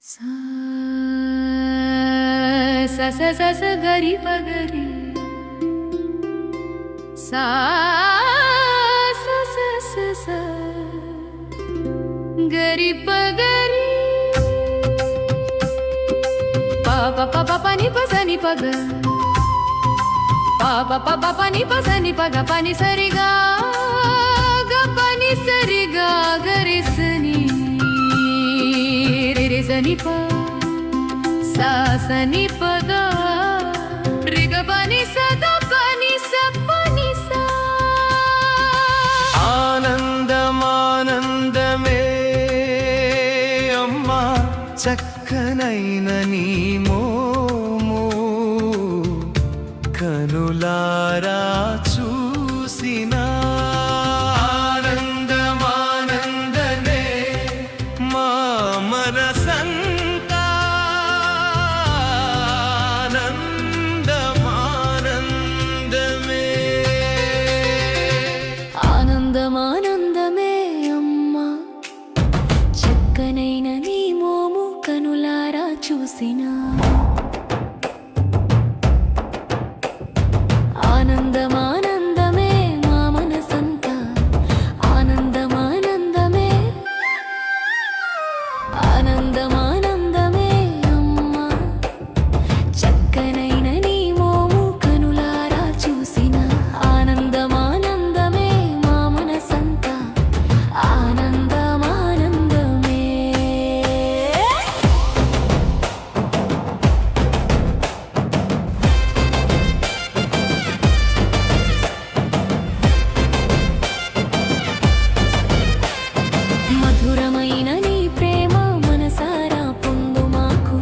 सा सा सा सा सा गरी पगरी सा सा सा सा सा गरी पगरी पा पा पा पा नी पा सा नी पग पा पा पा पा पा नी पा सा नी पग पा नी सरी गा गा पा नी सरी गा गरी सनी रे रे सनी पा सा सनी पदा रे गा पा नी सा दा पा नी सा पा नी सा ఆనందమానందమే అమ్మా చక్కనైన నీ మోము కనులారా చూసినా ఆనందమానందమే మా మనసంతా ఆనందమానందమే ఆనందమానందమే అమ్మా చక్కనైన నీ మోము కనులారా చూసినా ఆనందమానందమే మా మనసంతా ఆనందమానందమే ఆనందమానందమే అమ్మా చక్కనైన నీ మోము కనులారా చూసినా ఆనందమానందమే మా మనసంతా ఆనందమానందమే మధురమైన నీ ప్రేమ మనసారా పొందు మాకు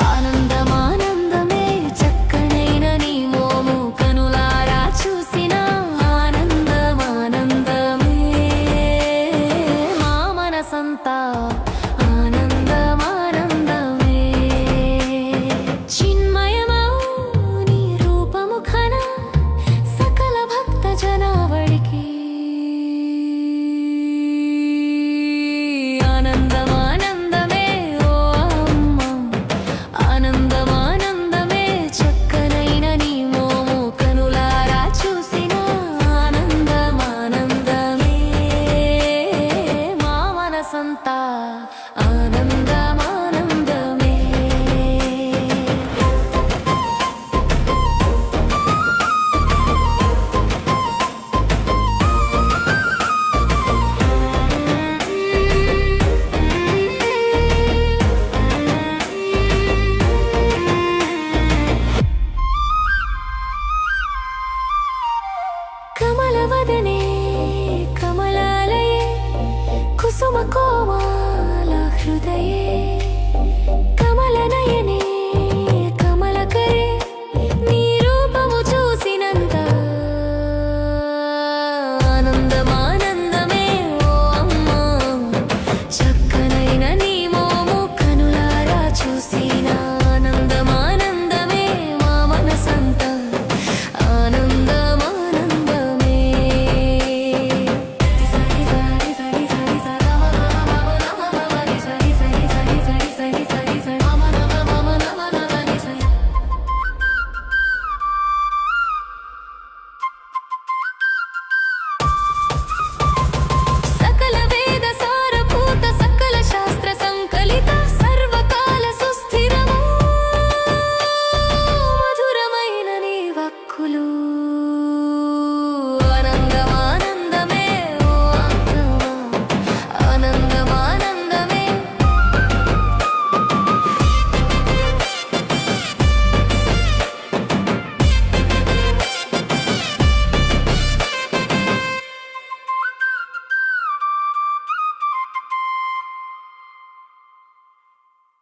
ఆనందమానందమే చక్కనైన నీ మోము కనులారా చూసిన ఆనందమానందమే మా మనసంతా ఆనందమానందమే చిన్మయమౌ నీ రూపము ఘన సకల భక్త జనావళికి ఆనందమానందమే ఓ అమ్మ ఆనందమానందమే చక్కనైన నీ మోము కనులారా చూసిన ఆనందమానందమే మా మనసంతా ఆనందమానందమే కమలవదనే కమలాలయే కుసుమ కోమాల హృదయే కమలనయే